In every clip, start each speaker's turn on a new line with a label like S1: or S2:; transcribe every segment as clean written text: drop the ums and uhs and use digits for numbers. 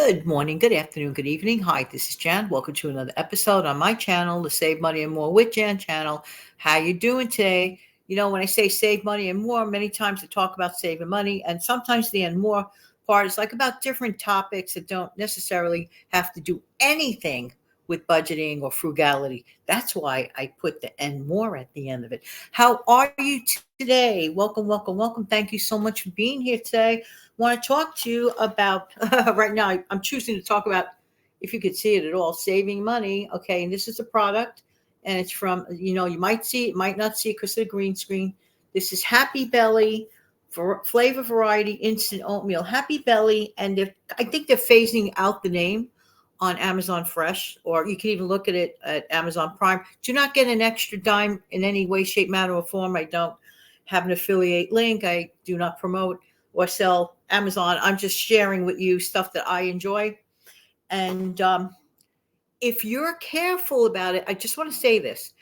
S1: Good morning, good afternoon, good evening. Hi, this is Jan. Welcome to another episode on my channel, the Save Money and More with Jan channel. How you doing today? You know, when I say save money and more, many times I talk about saving money, and sometimes the and more part is like about different topics that don't necessarily have to do anything with budgeting or frugality. That's why I put the and more at the end of it. How are you today? Welcome, welcome, welcome. Thank you so much for being here today. Want to talk to you about right now. I'm choosing to talk about, if you could see it at all, saving money. Okay, and this is a product, and it's from, you might see it, might not see it because of the green screen. This is Happy Belly for flavor variety instant oatmeal. Happy Belly, and I think they're phasing out the name on Amazon Fresh, or you can even look at it at Amazon Prime. Do not get an extra dime in any way, shape, manner, or form. I don't have an affiliate link. I do not promote or sell Amazon. I'm just sharing with you stuff that I enjoy. And if you're careful about it, I just want to say this.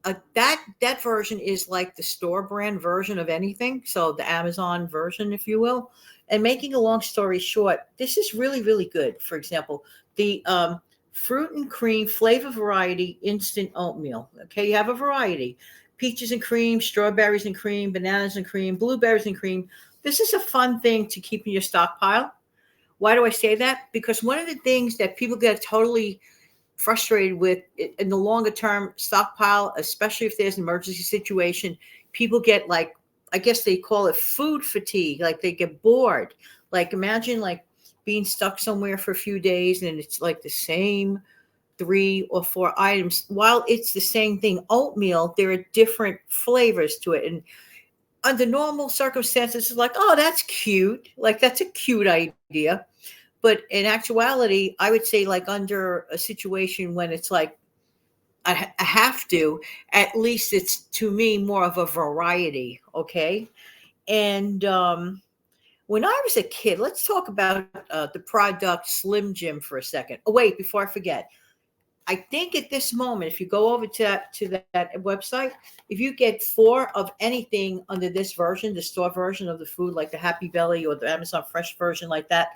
S1: That version is like the store brand version of anything. So the Amazon version, if you will. And making a long story short, this is really, really good. For example, the fruit and cream flavor variety instant oatmeal. Okay, you have a variety: peaches and cream, strawberries and cream, bananas and cream, blueberries and cream. This is a fun thing to keep in your stockpile. Why do I say that? Because one of the things that people get totally frustrated with in the longer term stockpile, especially if there's an emergency situation, people get like, I guess they call it food fatigue. Like they get bored. Like imagine like being stuck somewhere for a few days and it's like the same three or four items. While it's the same thing, oatmeal, there are different flavors to it. And under normal circumstances, it's like, oh, that's cute. Like that's a cute idea. But in actuality, I would say like under a situation when it's like I have to, at least it's to me more of a variety. Okay. And when I was a kid, let's talk about the product Slim Jim for a second. Oh, wait, before I forget, I think at this moment, if you go over to that website, if you get four of anything under this version, the store version of the food, like the Happy Belly or the Amazon Fresh version, like that,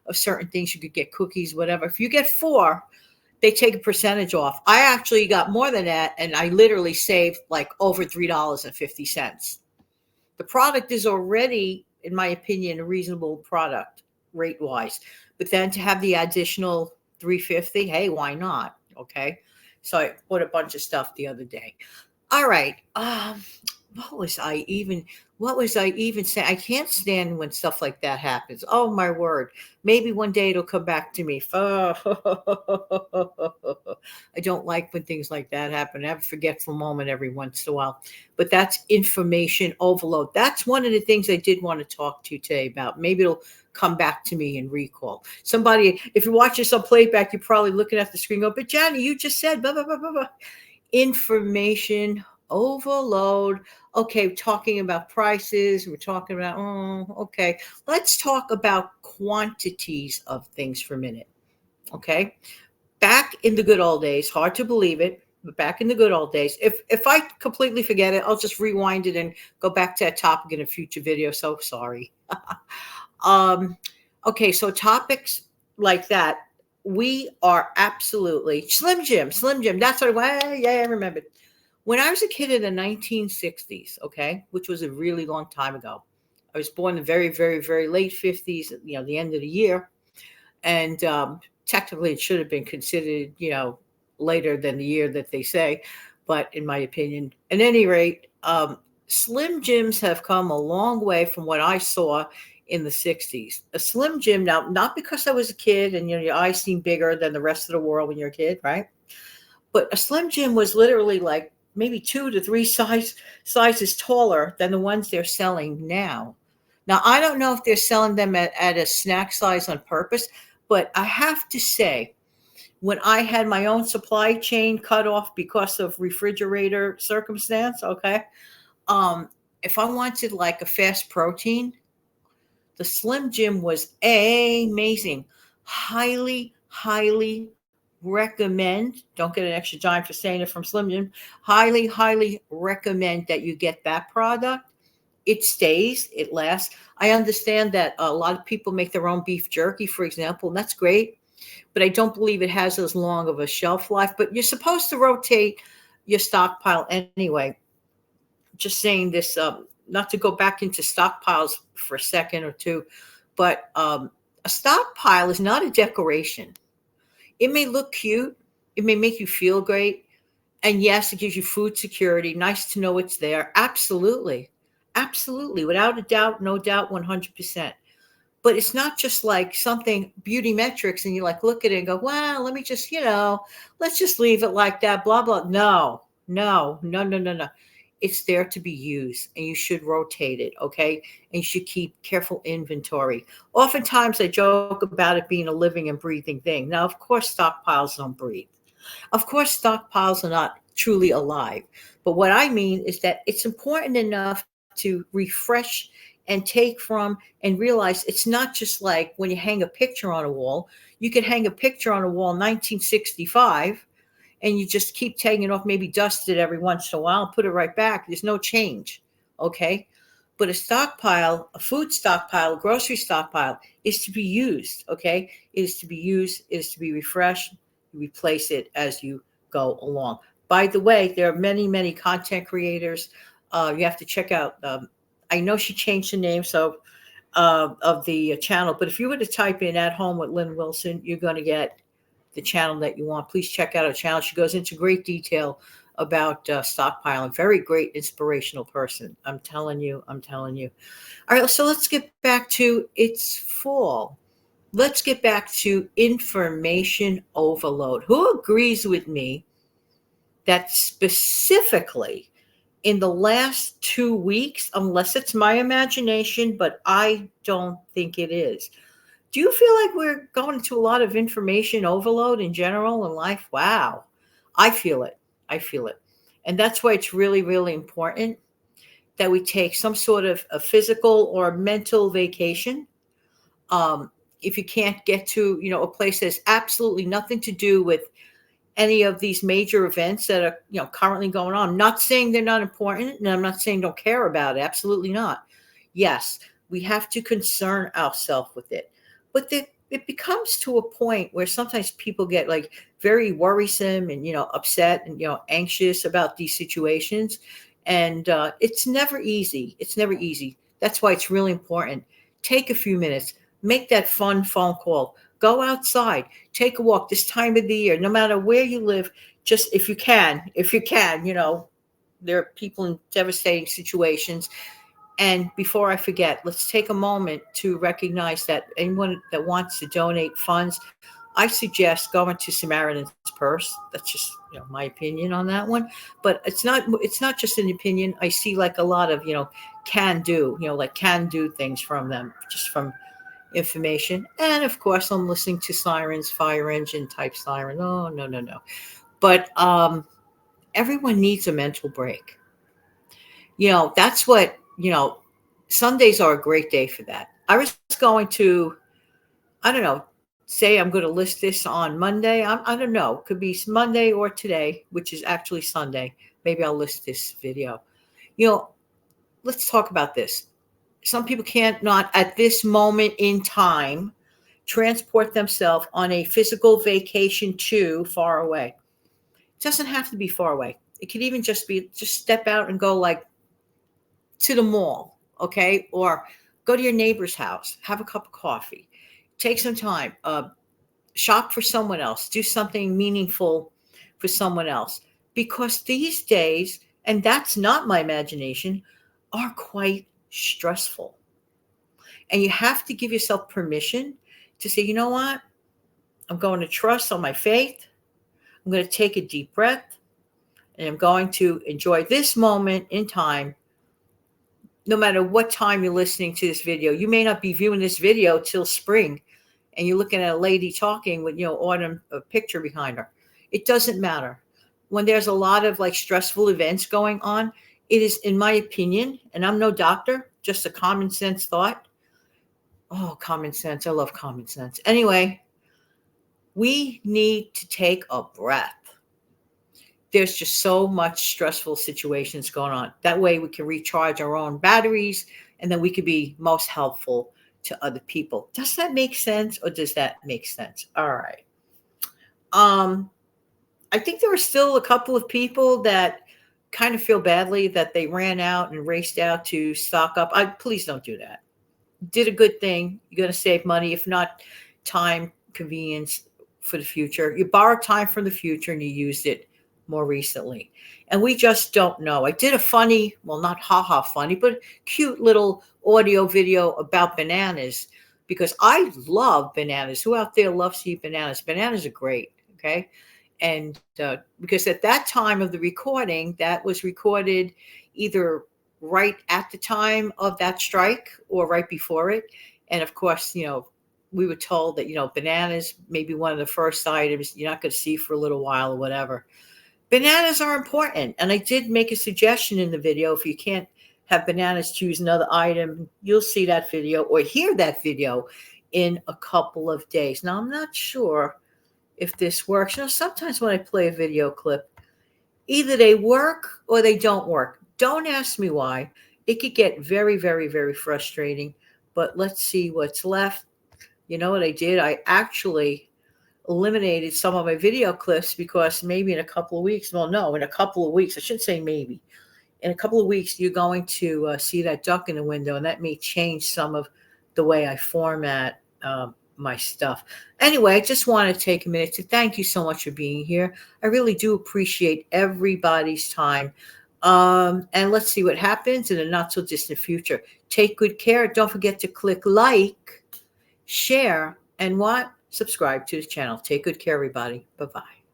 S1: of certain things, you could get cookies, whatever. If you get four, they take a percentage off. I actually got more than that, and I literally saved like over $3.50. The product is already, in my opinion, a reasonable product rate wise. But then to have the additional 350, hey, why not? Okay. So I bought a bunch of stuff the other day. All right. What was I even what was I even saying? I can't stand when stuff like that happens. Oh my word. Maybe one day it'll come back to me. I don't like when things like that happen. I have a forgetful moment every once in a while. But that's information overload. That's one of the things I did want to talk to you today about. Maybe it'll come back to me and recall. Somebody, if you're watching some playback, you're probably looking at the screen go, but Johnny, you just said blah, blah, blah, blah, blah. Information overload. Okay, talking about prices. We're talking about, oh, okay. Let's talk about quantities of things for a minute. Okay. Back in the good old days, hard to believe it, but back in the good old days, if I completely forget it, I'll just rewind it and go back to that topic in a future video. So sorry. um, okay, so topics like that, we are absolutely Slim Jim, Slim Jim. That's what yeah, I remember. When I was a kid in the 1960s, okay, which was a really long time ago, I was born in the very, very, very late 50s, the end of the year. And technically, it should have been considered, later than the year that they say. But in my opinion, at any rate, Slim Jims have come a long way from what I saw in the 60s. A Slim Jim, now, not because I was a kid and, your eyes seem bigger than the rest of the world when you're a kid, right? But a Slim Jim was literally like maybe two to three sizes taller than the ones they're selling now. Now, I don't know if they're selling them at a snack size on purpose, but I have to say, when I had my own supply chain cut off because of refrigerator circumstance, okay, um, if I wanted like a fast protein, the Slim Jim was amazing. Highly, highly recommend. Don't get an extra dime for saying it from Slim Jim. Highly, highly recommend that you get that product. it stays, it lasts. I understand that a lot of people make their own beef jerky, for example, and that's great, but I don't believe it has as long of a shelf life. But you're supposed to rotate your stockpile anyway. Just saying this, not to go back into stockpiles for a second or two, but a stockpile is not a decoration. It may look cute, it may make you feel great, and yes, it gives you food security. Nice to know it's there. Absolutely. Absolutely. Without a doubt, no doubt, 100%. But it's not just like something beauty metrics and you like look at it and go, well, let me just, let's just leave it like that, blah, blah. No, no, no, no, no, no. It's there to be used and you should rotate it. Okay. And you should keep careful inventory. Oftentimes I joke about it being a living and breathing thing. Now, of course, stockpiles don't breathe. Of course, stockpiles are not truly alive. But what I mean is that it's important enough to refresh and take from and realize it's not just like when you hang a picture on a wall. You can hang a picture on a wall 1965 and you just keep taking it off, maybe dust it every once in a while and put it right back. There's no change. Okay. But a stockpile, a food stockpile, a grocery stockpile is to be used. Okay. It is to be used, it is to be refreshed. You replace it as you go along. By the way, there are many, many content creators. You have to check out. I know she changed the name of the channel, but if you were to type in "At Home with Lynn Wilson," you're going to get the channel that you want. Please check out her channel. She goes into great detail about stockpiling. Very great, inspirational person. I'm telling you. I'm telling you. All right, so let's get back to it's fall. Let's get back to information overload. Who agrees with me that specifically in the last 2 weeks, unless it's my imagination, but I don't think it is. Do you feel like we're going to a lot of information overload in general in life? Wow. I feel it. I feel it. And that's why it's really, really important that we take some sort of a physical or mental vacation. If you can't get to, a place that has absolutely nothing to do with any of these major events that are currently going on. I'm not saying they're not important, and I'm not saying don't care about it. Absolutely not. Yes, we have to concern ourselves with it, but it becomes to a point where sometimes people get like very worrisome and upset and anxious about these situations, and it's never easy. It's never easy. That's why it's really important. Take a few minutes, make that fun phone call. Go outside, take a walk this time of the year, no matter where you live, just if you can, there are people in devastating situations. And before I forget, let's take a moment to recognize that anyone that wants to donate funds, I suggest going to Samaritan's Purse. That's just my opinion on that one. But it's not just an opinion. I see like a lot of can do, like can do things from them, just from information. And of course, I'm listening to sirens, fire engine type siren. Oh, no, no, no. But everyone needs a mental break. That's what, Sundays are a great day for that. I was going to, I don't know, say I'm going to list this on Monday. I don't know. Could be Monday or today, which is actually Sunday. Maybe I'll list this video. Let's talk about this. Some people can't not at this moment in time transport themselves on a physical vacation to far away. It doesn't have to be far away. It could even just step out and go like to the mall, okay? Or go to your neighbor's house, have a cup of coffee, take some time, shop for someone else, do something meaningful for someone else. Because these days, and that's not my imagination, are quite stressful. And you have to give yourself permission to say, you know what? I'm going to trust on my faith. I'm going to take a deep breath and I'm going to enjoy this moment in time. No matter what time you're listening to this video, you may not be viewing this video till spring and you're looking at a lady talking with, autumn a picture behind her. It doesn't matter. When there's a lot of like stressful events going on, it is, in my opinion, and I'm no doctor, just a common sense thought. Oh, common sense. I love common sense. Anyway, we need to take a breath. there's just so much stressful situations going on. That way we can recharge our own batteries and then we could be most helpful to other people. Does that make sense or does that make sense? All right. Um, I think there are still a couple of people that kind of feel badly that they ran out and raced out to stock up. Please don't do that. Did a good thing. You're going to save money, if not time, convenience for the future. You borrowed time from the future and you used it more recently. And we just don't know. I did a funny, well, not haha funny, but cute little audio video about bananas because I love bananas. Who out there loves to eat bananas? Bananas are great. Okay. And because at that time of the recording, that was recorded either right at the time of that strike or right before it. And of course, we were told that, bananas may be one of the first items you're not going to see for a little while or whatever. Bananas are important. And I did make a suggestion in the video. If you can't have bananas, choose another item. You'll see that video or hear that video in a couple of days. Now, I'm not sure if this works. Sometimes when I play a video clip, either they work or they don't work. Don't ask me why. It could get very, very, very frustrating. But let's see what's left. You know what I did? I actually eliminated some of my video clips because maybe in a couple of weeks, well, no, in a couple of weeks, I shouldn't say maybe. In a couple of weeks, you're going to see that duck in the window, and that may change some of the way I format my stuff. Anyway, I just want to take a minute to thank you so much for being here. I really do appreciate everybody's time. And let's see what happens in the not so distant future. Take good care. Don't forget to click like, share, and what? Subscribe to the channel. Take good care, everybody. Bye-bye.